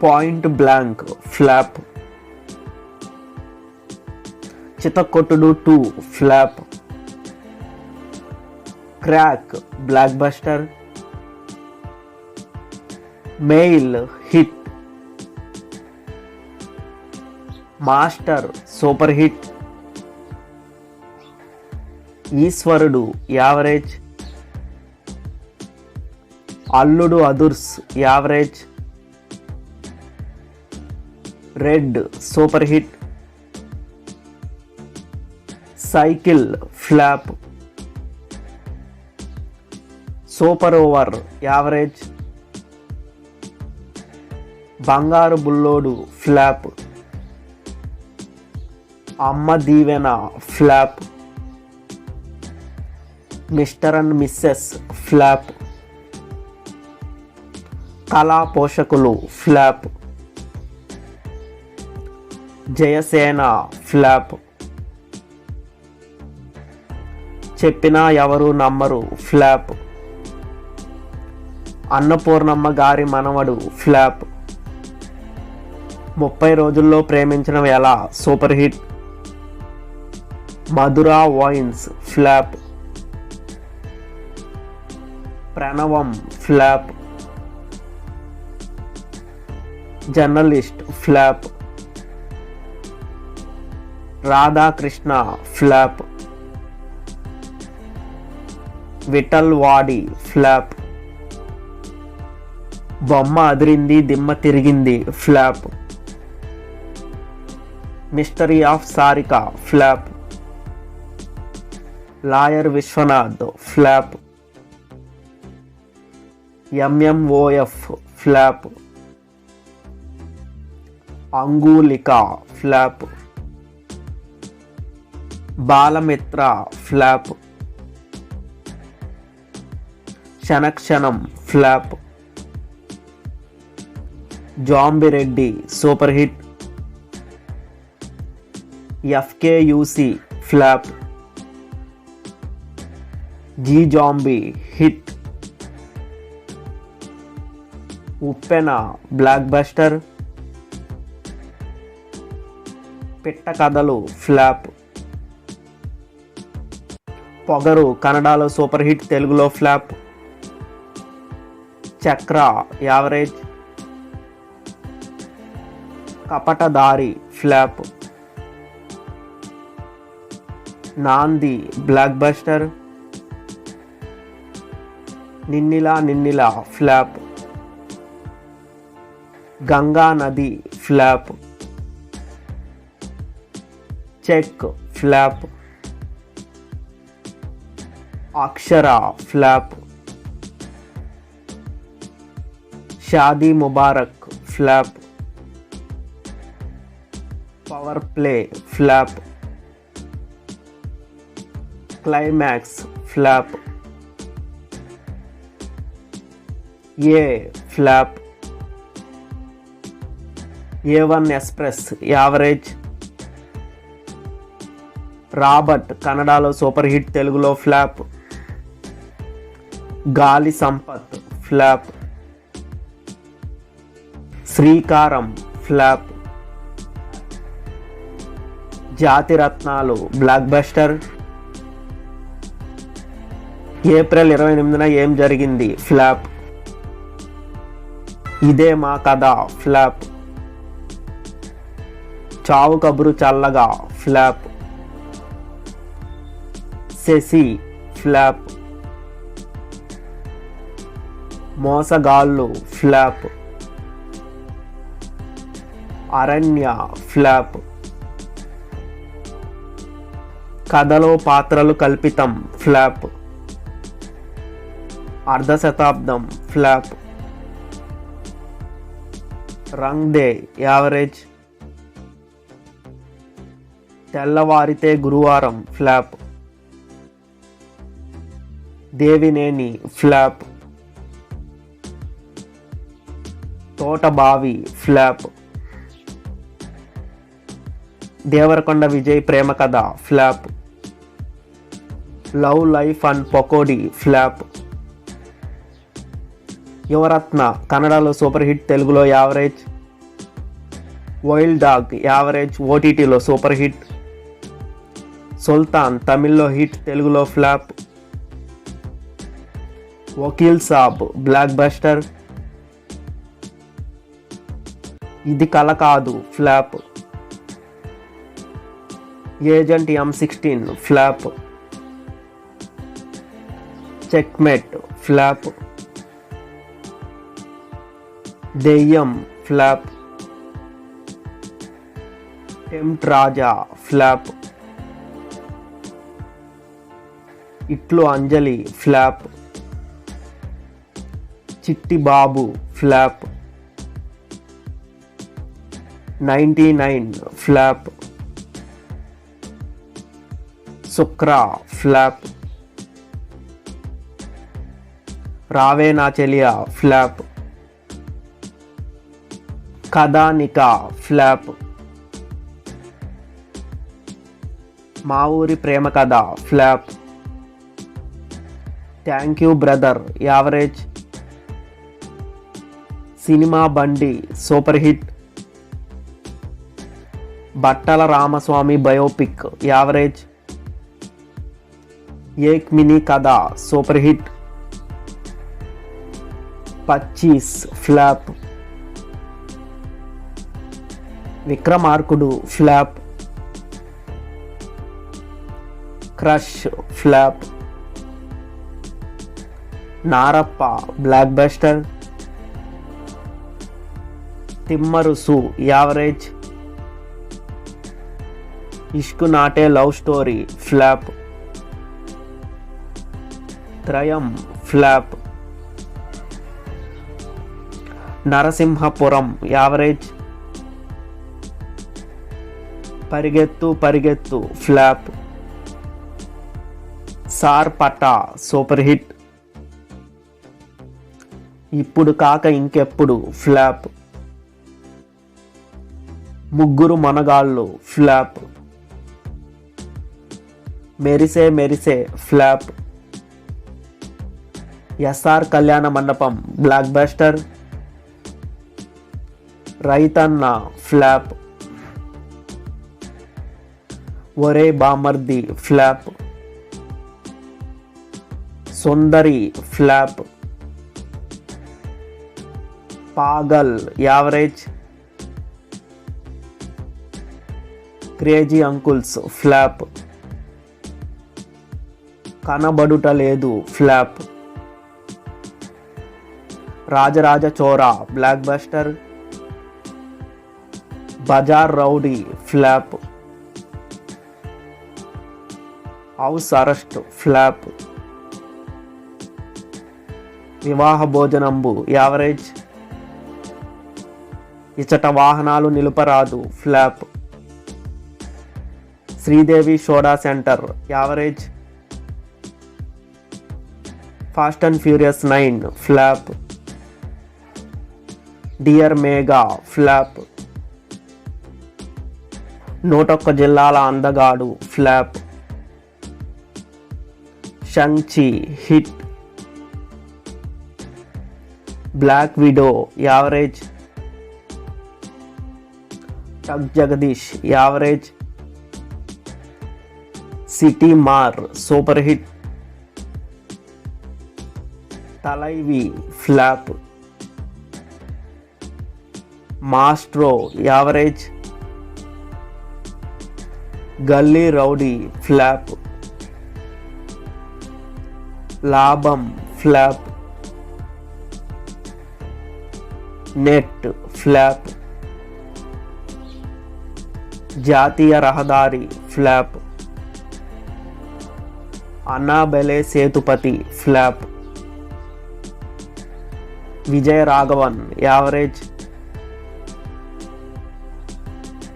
Point blank flop, Chitakottudu 2 flop, crack blockbuster, mail hit, master super hit, Eeshwarudu average, Alludu Adhurs average, red super hit, cycle flop, super over average, Bangaru Bullodu flop, Amma Deevena flop, mister and missus flop, Kala Poshakulu flop, Jayasena flop, చెప్పినా ఎవరు నమ్మరు flop, అన్నపూర్ణమ్మ గారి మనవడు flop, 30 రోజుల్లో ప్రేమించడం ఎలా super hit, Madhura wines flop, ప్రణవం flop, journalist flop, Radhakrishna flop, Vithal వాడి ఫ్లాప్, బొమ్మ అదిరింది దిమ్మ తిరిగింది flop, mystery of Sarika flop, lawyer Vishwanath flop, MMOF flop, అంగుళిక flop, Balamitra flop, క్షణక్షణం flop, Zombie Reddy super hit, ఎఫ్కేయూసి flop, G zombie hit, Uppena block buster, పిట్ట కథలు ఫ్లాప్, పొగరు కన్నడలో సూపర్ హిట్, తెలుగులో ఫ్లాప్, చక్ర యావరేజ్, కపటదారి ఫ్లాప్, నాంది బ్లాక్ బస్టర్, నిన్నిలా ఫ్లాప్, గంగా నది flop, check flop, Akshara flop, Shaadi Mubarak flop, power play flop, climax flop, A flop, A1 express average, Robert కన్నడలో super hit, తెలుగులో flop, Gaali Sampath flop, Sreekaram flop, Jathiratnalu blockbuster, April 28న Em Jarigindi flop, ఇదే మా కథ flop, Chaavu Kaburu Challaga flop, Sashi flop, Mosagallu flop, Aranya flop, Kathalo Paathralu Kalpitham flop, Ardhasathabdham flop, Rang De average, Thellavarithe Guruvaram flop, Devineni flop, Thotabavi flop, Devarakonda Vijay Prema Katha flop, love life and Pakodi flop, Yuvarathnaa కన్నడలో super hit, తెలుగులో average, wild dog average, ఓటీటీలో super hit. Sulthan తమిళ్లో hit, తెలుగులో flop. Vakeel Saab blockbuster. Idi Kala Kaadu flop. Agent M16 flop. Checkmate flop. Deyyam flop. Tempt రాజా flop. ఇట్లు అంజలి flop. Chitti Babu flop. 99 flop. శుక్రా flop. రావే నా చెలియా flop. Kathanika flop. Maa Oori Prema Katha flop. Thank you brother average. Cinema Bandi super hit. Battala Ramaswamy biopic average. Ek mini Katha super hit. 25 flop. Vikramarkudu flop. Crush flop. Narappa blockbuster. Thimmarusu average. Ishq not a love story flop. Thrayam flop. Narasimhapuram average. Parigettu Parigettu flop. సార్పటా super hit. ఇప్పుడు కాక ఇంకెప్పుడు flop. ముగ్గురు మనగాళ్ళు flop. మెరిసే మెరిసే flop. SR కళ్యాణ మండపం block buster. రైతన్న flop. Orey Bammardhi flop. Sundari flop. Paagal average. Crazy uncles flop. Kanabadutaledu flop. Rajaraja Chora blockbuster. Bazaar rowdy flop. House arrest flop. Vivaha Bhojanambu average. Ichata Vahanamulu Niluparadu flop. Sridevi soda centre average. Fast and furious 9 flop. Dear Megha flop. 101 Jillala Andagadu flop. Shang Chi hit. Black widow average. Tuck Jagadish average. Seetimaarr super hit. Thalaivi flop. Maestro average. Gully rowdy flop. Laabam flop. Net flop. Jathiya Rahadari flop. Annabelle Sethupathi flop. Vijaya Raghavan average.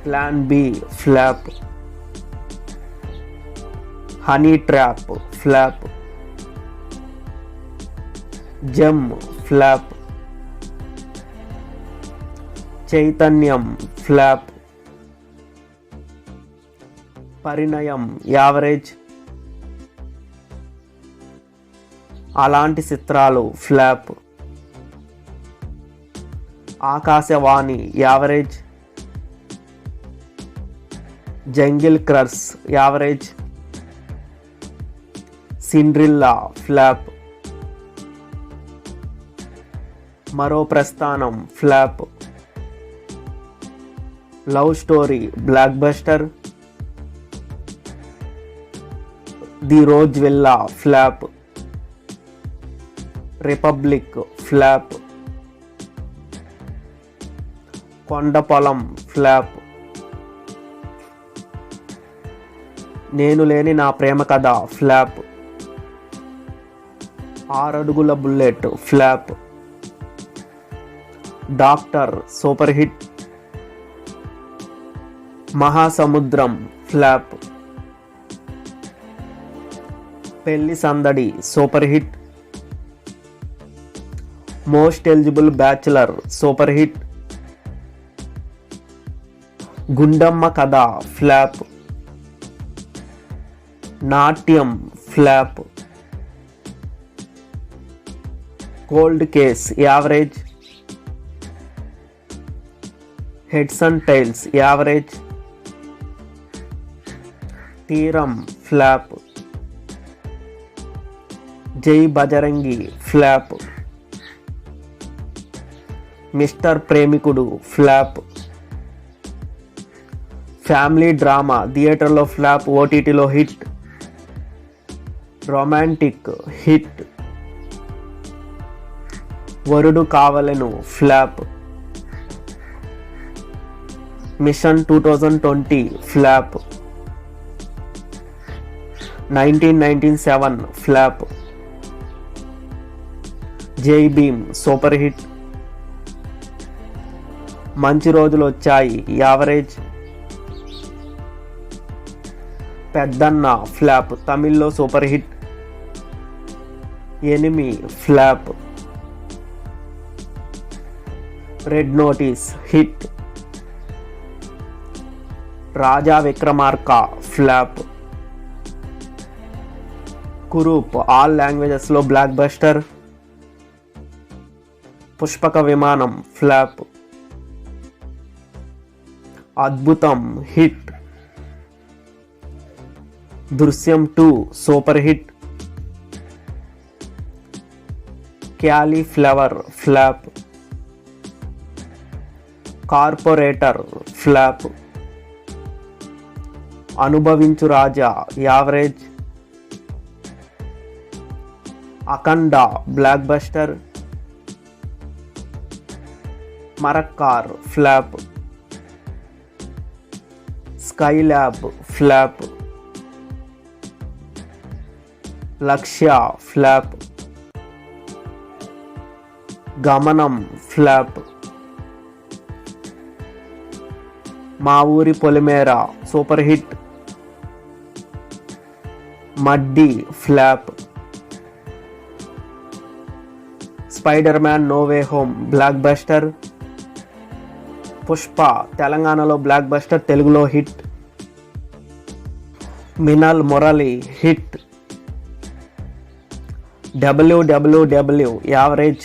Plan B flop. Honey trap flop. జమ్ flop. Chaitanyam flop. Parinayam average. Alanti Chitralu flop. Akashavani average. Jungle cruise average, Cinderella flop, Maro Prasthanam flop, love story blockbuster, the rose villa flop, republic flop, Kondapolam flop, Nenu Leni Naa Prema Katha flop, 6 Adugula bullet flop, doctor super hit, Mahasamudram flop, Pelli Sandadi super hit, most eligible bachelor super hit, Gundamma కథ flop, నాట్యం flop, cold case average, heads and tiles average, తీరం flop, జై Bajrangi flop, mister ప్రేమికుడు flop, family drama థియేటర్లో flop, ఓటీటీలో hit, romantic hit, వరుడు కావలెను flop, machine 2020 flop, 1997 flop, జై Bhim super hit, మంచి రోజులు వచ్చాయి యావరేజ్, పెద్దన్న ఫ్లాప్, తమిళ్లో super hit, enemy flop, red notice hit, Raja Vikramarka flop, Kurup all లాంగ్వేజెస్లో blockbuster, Pushpaka Vimanam flop, Adbhutham hit, Drushyam 2 super hit, cauliflower flop, corporator flop, Anubhavinchu Raja average, Akhanda blockbuster, Marakkar flop, Skylab flop, Lakshya flop, Gamanam flop, Maa Oori Polimera super hit, muddy flop, spider man no way home blockbuster, Pushpa తెలంగాణలో blockbuster, తెలుగులో hit, Minnal Murali hit, WWW average,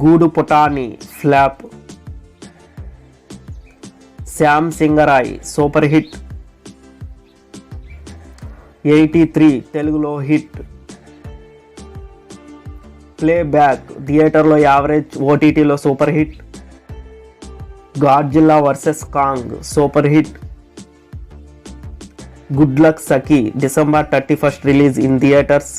Guduputani flop, Shyam Singha Roy super hit, 83 తెలుగులో hit, play back థియేటర్లో average, ఓటీటీలో super hit, Godzilla versus Kong super hit, good luck Sakhi December 31st release in theatres.